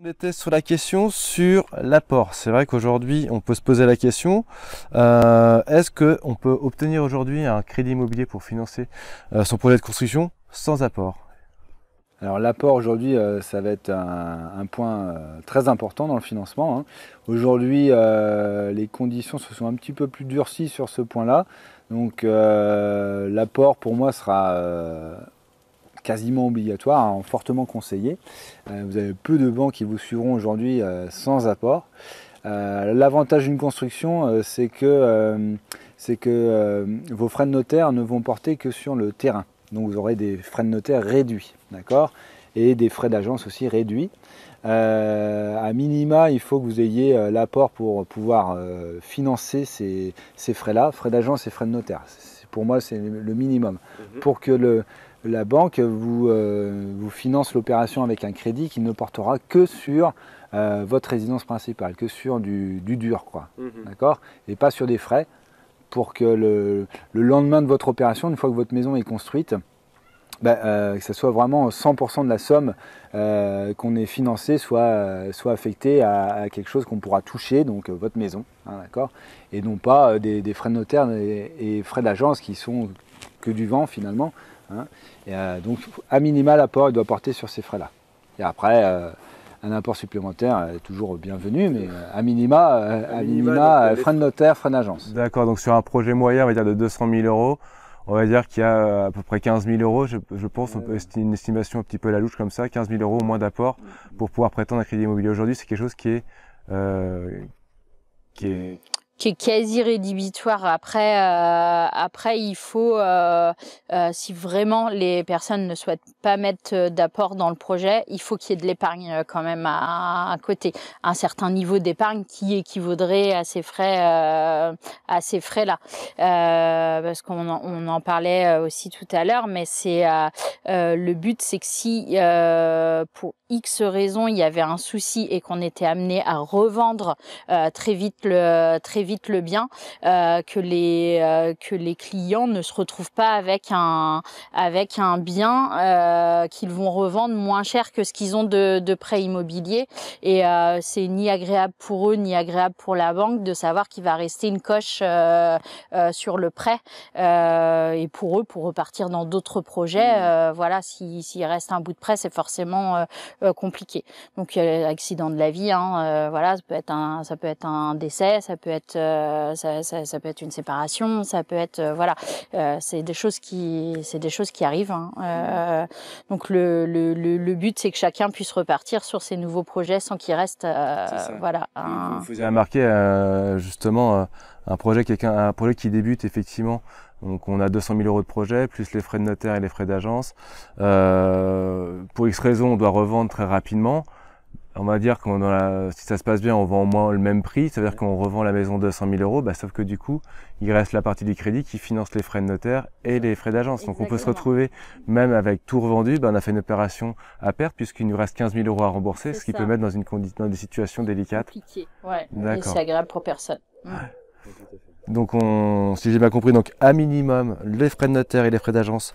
On était sur la question sur l'apport. C'est vrai qu'aujourd'hui, on peut se poser la question, est-ce qu'on peut obtenir aujourd'hui un crédit immobilier pour financer son projet de construction sans apport? Alors l'apport aujourd'hui, ça va être un point très important dans le financement, hein. Aujourd'hui, les conditions se sont un petit peu plus durcies sur ce point-là. Donc l'apport pour moi sera quasiment obligatoire, hein, fortement conseillé. Vous avez peu de banques qui vous suivront aujourd'hui sans apport. L'avantage d'une construction, c'est que vos frais de notaire ne vont porter que sur le terrain. Donc vous aurez des frais de notaire réduits, d'accord, et des frais d'agence aussi réduits. À minima, il faut que vous ayez l'apport pour pouvoir financer ces frais-là, frais d'agence et frais de notaire. Pour moi, c'est le minimum. Pour que la banque vous finance l'opération avec un crédit qui ne portera que sur votre résidence principale, que sur du dur, quoi, d'accord, et pas sur des frais, pour que le lendemain de votre opération, une fois que votre maison est construite, que ce soit vraiment 100% de la somme qu'on ait financée soit affectée à quelque chose qu'on pourra toucher, donc votre maison, hein, d'accord, et non pas des frais de notaire et frais d'agence qui sont que du vent finalement, hein. Et, donc à minima, l'apport il doit porter sur ces frais-là. Et après, un apport supplémentaire est toujours bienvenu, mais à minima, frais de notaire, frais d'agence. D'accord, donc sur un projet moyen, on va dire de 200 000 euros, on va dire qu'il y a à peu près 15 000 euros, je pense, on peut estimer une estimation un petit peu à la louche comme ça, 15 000 euros au moins d'apport pour pouvoir prétendre un crédit immobilier. Aujourd'hui, c'est quelque chose qui est qui est quasi rédhibitoire. Après, il faut, si vraiment les personnes ne souhaitent pas mettre d'apport dans le projet, il faut qu'il y ait de l'épargne quand même à côté, un certain niveau d'épargne qui équivaudrait à ces frais-là. Parce qu'on en parlait aussi tout à l'heure, mais c'est le but, c'est que si pour X raisons il y avait un souci et qu'on était amené à revendre très vite le bien, que les clients ne se retrouvent pas avec un bien qu'ils vont revendre moins cher que ce qu'ils ont de prêt immobilier, et c'est ni agréable pour eux ni agréable pour la banque de savoir qu'il va rester une coche sur le prêt, et pour eux, pour repartir dans d'autres projets, voilà, s'il reste un bout de prêt, c'est forcément compliqué. Donc accident de la vie, hein, voilà, ça peut être un décès, ça peut être ça peut être une séparation, ça peut être voilà, c'est des choses qui arrivent, hein. Donc le but, c'est que chacun puisse repartir sur ses nouveaux projets sans qu'il reste voilà. Vous faisiez remarquer justement un projet qui débute effectivement. Donc on a 200 000 euros de projet, plus les frais de notaire et les frais d'agence. Pour X raison, on doit revendre très rapidement. On va dire que si ça se passe bien, on vend au moins le même prix. Ça veut dire qu'on revend la maison 200 000 euros, sauf que du coup, il reste la partie du crédit qui finance les frais de notaire et les frais d'agence. Donc on peut se retrouver, même avec tout revendu, on a fait une opération à perte puisqu'il nous reste 15 000 euros à rembourser, ce qui peut mettre dans des situations délicates. Compliqué, ouais. Et c'est agréable pour personne. Donc si j'ai bien compris, donc à minimum les frais de notaire et les frais d'agence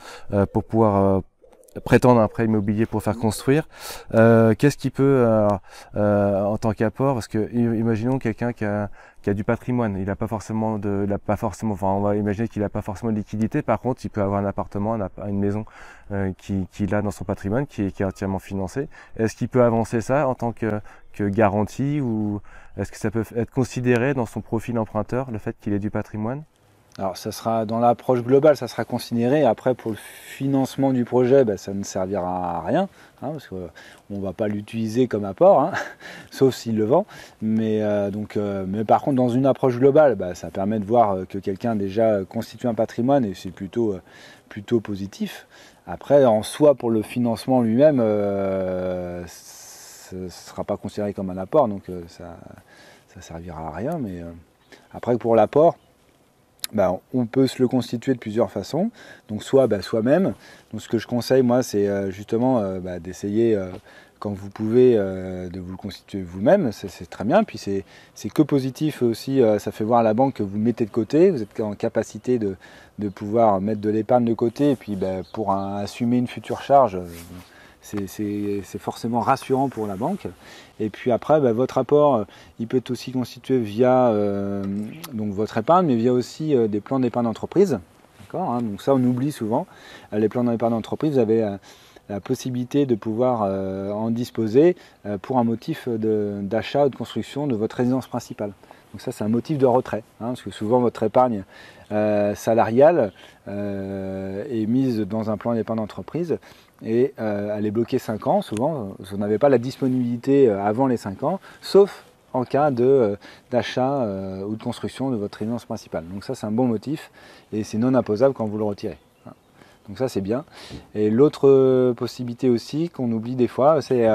pour pouvoir prétendre un prêt immobilier pour faire construire. Qu'est-ce qui peut en tant qu'apport, parce que imaginons quelqu'un qui a du patrimoine, il n'a pas forcément enfin on va imaginer qu'il n'a pas forcément de liquidité, par contre il peut avoir un appartement, une maison qu'il a dans son patrimoine qui est entièrement financé. Est-ce qu'il peut avancer ça en tant que garantie, ou est-ce que ça peut être considéré dans son profil emprunteur, le fait qu'il ait du patrimoine? Alors ça sera dans l'approche globale, ça sera considéré. Après, pour le financement du projet, ça ne servira à rien, hein, parce qu'on ne va pas l'utiliser comme apport, hein, sauf s'il le vend. Mais par contre, dans une approche globale, ça permet de voir que quelqu'un déjà constitue un patrimoine, et c'est plutôt positif. Après, en soi, pour le financement lui-même, ce ne sera pas considéré comme un apport, donc ça servira à rien. Mais après, pour l'apport, on peut se le constituer de plusieurs façons, donc soit soi-même. Donc ce que je conseille, moi, c'est justement d'essayer, quand vous pouvez, de vous le constituer vous-même. C'est très bien, puis c'est que positif aussi, ça fait voir à la banque que vous mettez de côté, vous êtes en capacité de pouvoir mettre de l'épargne de côté, et puis pour assumer une future charge, c'est forcément rassurant pour la banque. Et puis après, votre apport, il peut être aussi constitué via donc votre épargne, mais via aussi des plans d'épargne d'entreprise. D'accord, hein, donc ça, on oublie souvent. Les plans d'épargne d'entreprise, vous avez la possibilité de pouvoir en disposer pour un motif d'achat ou de construction de votre résidence principale. Donc ça, c'est un motif de retrait, hein, parce que souvent votre épargne salariale est mise dans un plan d'épargne d'entreprise et elle est bloquée 5 ans. Souvent, vous n'avez pas la disponibilité avant les 5 ans, sauf en cas d'achat ou de construction de votre résidence principale. Donc ça, c'est un bon motif et c'est non imposable quand vous le retirez. Donc ça, c'est bien. Et l'autre possibilité aussi qu'on oublie des fois, c'est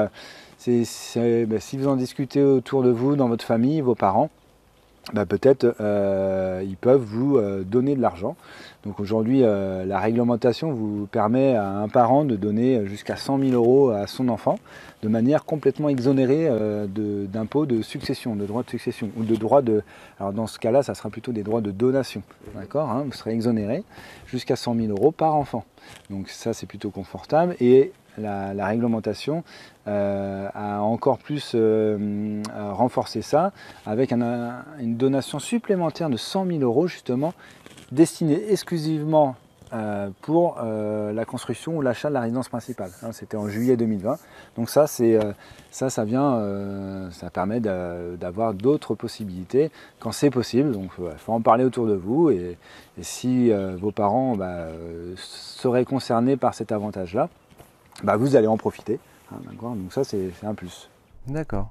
si vous en discutez autour de vous, dans votre famille, vos parents, peut-être ils peuvent vous donner de l'argent. Donc aujourd'hui, la réglementation vous permet à un parent de donner jusqu'à 100 000 euros à son enfant de manière complètement exonérée d'impôts de succession, de droits de succession ou de droits de... Alors dans ce cas-là, ça sera plutôt des droits de donation. D'accord, hein, vous serez exonéré jusqu'à 100 000 euros par enfant. Donc ça, c'est plutôt confortable. Et la réglementation a encore plus renforcé ça avec une donation supplémentaire de 100 000 euros justement destinée exclusivement pour la construction ou l'achat de la résidence principale. Hein, c'était en juillet 2020. Donc ça, ça permet d'avoir d'autres possibilités quand c'est possible. Donc il faut en parler autour de vous et si vos parents seraient concernés par cet avantage-là, vous allez en profiter. Hein, donc ça, c'est un plus. D'accord.